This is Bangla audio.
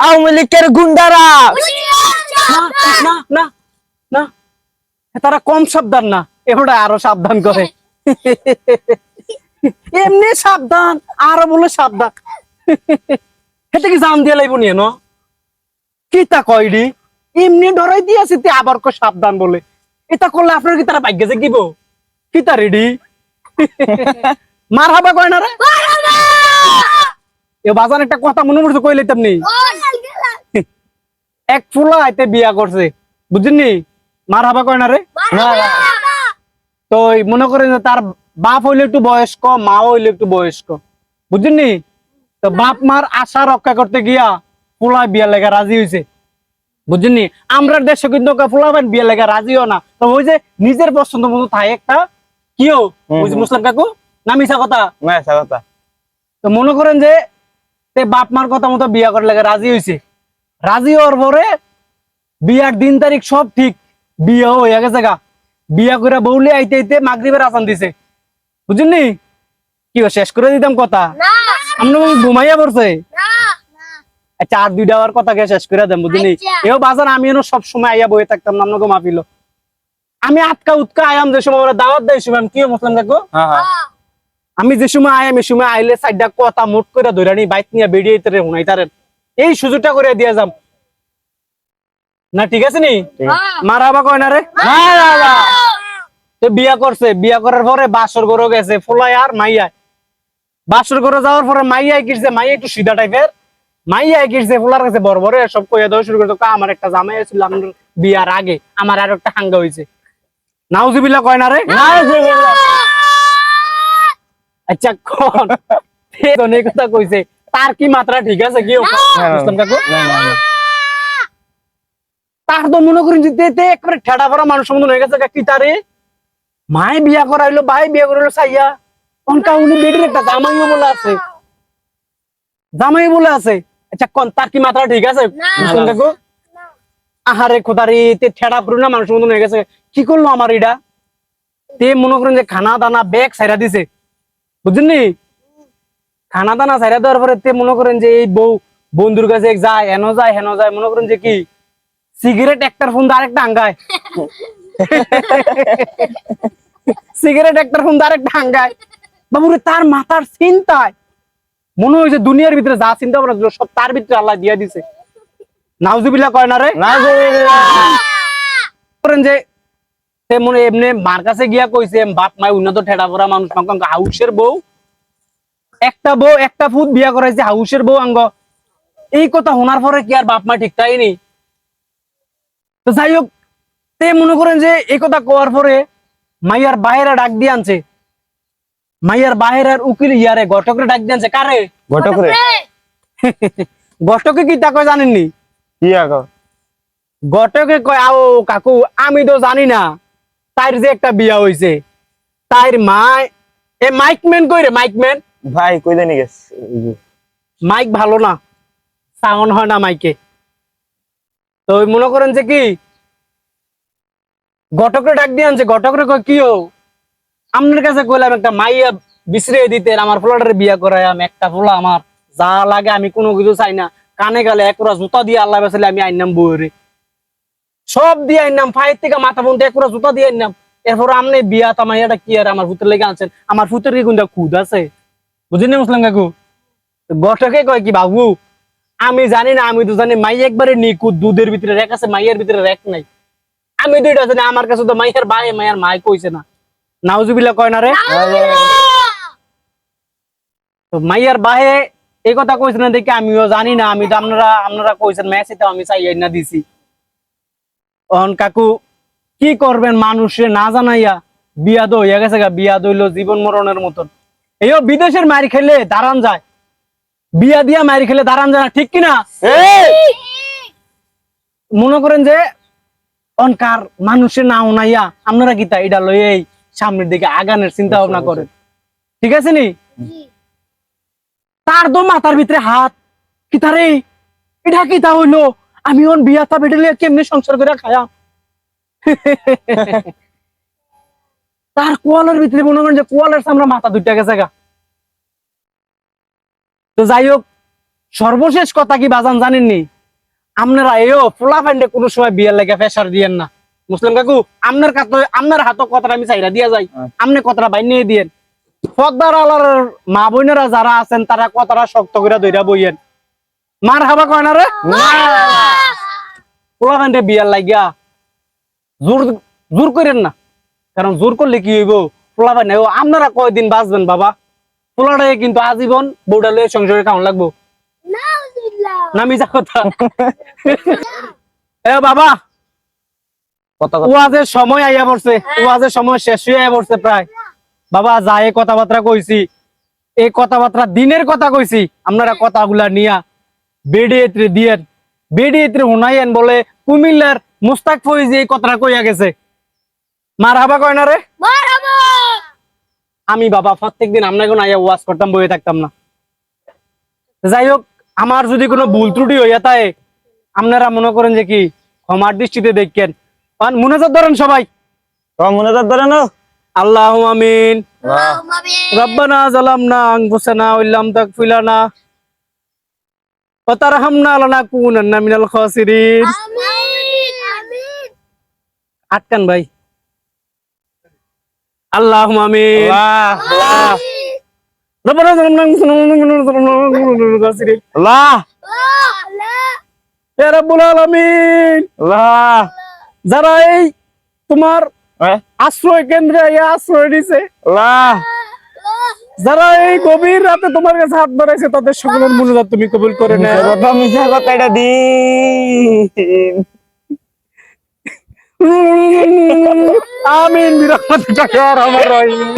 আওয়ামী লীগের গুন্ডারা। না না না না, তারা কম সাবধান না, এবারে আরো সাবধান করে। এমনি সাবধান, আরো বলে সাবধান। এটা কি জান দিয়ে লাইব নিয়ে ন কি তা কয়ডি, এমনি ডরাই দিয়েছে তে আবার কো সাবধান বলে। এটা করলে আপনার কি তারা ভাগ্যে জাগিব কি তা রেডি? মার হাবা কয় না রে এ বাজান, একটা কথা মনে পড়ছে কই লইতাম নি। এক ফুলা আইতে বিয়া করছে বুঝছেননি, মার হাবা কয় না রে। তো মনে করেন যে তার বাপ হইলে একটু বয়স্ক, মা হইলে একটু বয়স্ক বুঝছেননি। তো বাপ মার আশা রক্ষা করতে গিয়া ফুলা বিয়া লেগা রাজি হয়েছে বুঝছেননি। আমরা দেশে কিন্তু ফুলা বিয়া লেগা রাজিও না। তো ওই যে নিজের পছন্দ মতো থাকে একটা কিও বুঝছি মুসলাম কাকু না মিশা কথা। তো মনে করেন যে বাপ মার কথা মতো বিয়া করে লেগে রাজি হয়েছে। রাজি হওয়ার পরে বিয়ার দিন তারিখ সব ঠিক, বিয়ে হয়ে গেছে গা। বিয়া করে বউলে আইতে আইতে মাগরিবের আজান দিছে বুঝলি। কি শেষ করে দিতাম কথা, আমরা ঘুমাইয়া পড়ছে। আচ্ছা আর দুইটা আবার কথা কে শেষ করে দেন বুঝলি। এও বাজার আমি সব সময় আইয়া বয়ে থাকতাম না, আপনাকে মাপিল। আমি আটকা উৎকা আয়াম যে সময় দাওয়াত দেয় সময় আমি কি মুসলাম দেখো, আমি যে সময় আয়াম এই সময় আইলে সাইডটা কথা মোট করে ধরে নি বাইক নিয়ে বেরিয়ে হুনাইতারেন, এই সুযোগটা করে দিয়ে যাম না। ঠিক আছে নি মার বাবা কয় না রে। বিয়া করছে, বিয়া করার পরে বাসর ঘরে গেছে ফোলাই আর মাইয়া। বাসর ঘরে যাওয়ার পরে মাইয়া কিনছে, মাইয়া একটু সিধা টাইপের, মাইয়া কিনছে ফোলার কাছে বড় বড় সব কইয়া দেওয়া শুরু করতো। আমার একটা জামাই ছিল আপনার বিয়ার আগে, আমার আর একটা হাঙ্গা হয়েছে। নাউজুবিল্লাহ কয় না রে। আচ্ছা কোন এই কথা কইছে, তার কি মাত্রা ঠিক আছে কি তার তো মনে করেন যে একবারে ঠেড়া পড়া মানুষ মতন হয়ে গেছে কি তারে। মায়ে বিয়া করাইলো, ভাই বিয়া করাইলো চাইয়া, অনকা উনি বেডির একটা জামাইও বলে আছে, জামাই বলে আছে। আচ্ছা কোন তার কি মাত্রা ঠিক আছে কাকু? আহারে খোদারি তে ঠেড়া পুরো না মানুষ মতন হয়ে গেছে। কি করলো আমার এটা, তে মনে করেন যে খানা দানা ব্যাগ ছাইরা দিছে বুঝলি। খানা দানা ছাইরা দেওয়ার পরে তে মনে করেন যে এই বউ বন্ধুর কাছে যায়, হেন যায় হেন যায়, মনে করেন যে কি সিগারেট একটার ফোন আরেকটা আঙ্গায়, সিগারেট একটার ফোন আরেকটা আঙ্গায়। বাবুরে তার মাথার চিন্তায় মনে হয় যে দুনিয়ার ভিতরে যা চিন্তা ভাবনা সব তার ভিতরে আল্লাহ দিয়া দিছে। নাউজুবিল্লাহ কয় না রে। করেন যে মনে এমনি মার কাছে গিয়া কইছে বাপ মাই উন্নত ঠেড়া পড়া মানুষ, হাউসের বউ একটা বউ একটা ফুট বিয়া করাইছে হাউসের বউ আঙ্গ। এই কথা শোনার পরে কি আর বাপ মা ঠিক তাইনি। তো যাই হোক তে মনে করেন যে এই কথা কোয়ার পরে মাইয়ার বাহিরা ডাক দিয়ে আনছে, মাইয়ার বাহিরের উকিল ইয়ারে ঘটকরে ডাক দিয়ে আনছে। কারে? ঘটকরে। ঘটকে কি তা কয় জানেননি? কি আগো ঘটকে কয় আও কাকু আমি তো জানি না তার যে একটা বিয়া হইছে, তার মা এ মাইকম্যান কই রে মাইকম্যান ভাই কই জানি গেছে, মাইক ভালো না, সাউন্ড হয় না মাইকে। তো মনে করেন যে কি ঘটকরে ডাক দিয়ে আনছে। ঘটকরে কয় কি ও আপনার কাছে কইলাম একটা মাইয়া বিছরে দিতে, আমার ফ্লোটারে বিয়া করাই আমি একটা ফোলা, আমার যা লাগে আমি কোনো কিছু চাই না, কানে গালে একরা জুতা দিয়ে আল্লাহ বাঁচালে আমি আইনাম বউরে, সব দিয়ে আইনাম ফাইর থেকে মাথা পর্যন্ত একরা জুতা দিয়ে আইনাম। এরপর আমনে বিয়া তামাইয়াটা কি আর আমার ফুতের লেগে আনছেন, আমার ফুতের কি কোনটা খুদ আছে বুঝলেন মুসলাম কাকু। ঘটকে কয় কি বাবু আমি জানি না, আমি তো জানি মাই একবারে নিকুত, দুধের ভিতরে রেক আছে মাইয়ের ভিতরে রেক নাই। আমি দুইটা জানি, আমার কাছে তো মাইয়ের ভাই মায়ের মাই কইছে না। নাউজুবিল্লাহ কয় না রে। তো মাইয়ার বাহে এই কথা কইছেন না দেখে আমিও জানি না, আমি তো আপনারা কইছেন মেসে তো আমি চাই না দিছি। অন কাকু কি করবেন, মানুষে না জানাইয়া বিয়া তো হইয়া গেছে গা, বিয়া দইল জীবন মরণের মতন। এইও বিদেশের মার খেলে দাঁড়ান যায়, বিয়া দিয়া মার খেলে দাঁড়ান যায় না, ঠিক কিনা? মনে করেন যে অনকার মানুষের না উনাইয়া আপনারা কি তা এটা লই এই সামনের দিকে আগানের চিন্তা ভাবনা করেন, ঠিক আছে নি? তার তো মাথার ভিতরে হাত কি তারে এটা কি তা হইলো, আমি ওন বিয়াটা বেডলে কেমনে সংসার করে খায়া। তার কোয়ালের ভিতরে মনে করেন যে কোয়ালের সামনে মাথা দুইটা গেছে গা। তো যাই হোক সর্বশেষ কথা কি বাজান জানেননি? আপনারা এও ফোলা ফান্ডে কোনো সময় বিয়ের লাগে প্রেসার দিয়েন না। মুসলিম কাকু, আপনার হাতে কথাটা আমি চাইরা দিয়া যাই, আপনি কথাটা বাইর নিয়ে দিয়েন। পদ্মার আলার মা বোনেরা যারা আছেন তারা কথাটা শক্ত করে ধইরা বইয়েন। মার হাবা কয় না রে? ফোলা ফান্ডে বিয়ার লাগিয়া জোর জোর করেন না, কারণ জোর করলে কি হইব? ফোলা ফান্ডে আপনারা কয়দিন বাঁচবেন বাবা? ফোলাটাকে কিন্তু আজীবন বউটা লয়ে সংসারে খাওয়ান লাগবো। নামি যা কথা। এ বাবা, কথা ওয়াজের সময় আইয়া পড়ছে, ওয়াজের সময় শেষ হয়ে আইয়া পড়ছে প্রায়। বাবা যা এই কথাবার্তা কইছি, এই কথাবার্তা দিনের কথা কইছি, আপনারা কথাগুলা নিয়া বেডিয়েত্রে দিয়েন, বেডিয়েত্রে হুনাইয়েন বলে কুমিল্লার মুস্তাক ফৈজি এই কথাটা কইয়া গেছে। মার হাবা কয় না রে? আমি বাবা প্রত্যেকদিন আপনাকে আইয়া ওয়াজ করতাম, বইয়ে থাকতাম না। যাই হোক, আমার যদি কোনো ভুল ত্রুটি হইয়া থাকে আপনারা মনে করেন যে কি ক্ষমার দৃষ্টিতে দেখেন। মুনাজাত ধরেন সবাই, মনোজাত ধরে না। আল্লাহু আমিন। রব্বানা যালামনা আনফুসানা ওয়া ইল্লাম তাগফির লানা ওয়া তারহামনা লানাকুনান্না মিনাল খাসিরিন। আটকান ভাই। আল্লাহু আমিন। রব্বানা যালামনা আনফুসানা ওয়া ইল্লাম তাগফির লানা ওয়া তারহামনা লানাকুনান্না মিনাল খাসিরিন। আল্লাহ হে রাব্বুল আলামিন। আল্লাহ যারা এই তোমার আশ্রয় কেন্দ্রে আশ্রয় দিছে, আল্লাহ যারা এই গভীর রাতে তোমার কাছে হাত বাড়াইছে, তাদের সকলের মুনাজাত তুমি কবুল করে নাও। কথা মিছা কথা এটা দিন। আমিন বিরহমাতিকা ইয়া আরহামার রাহিম।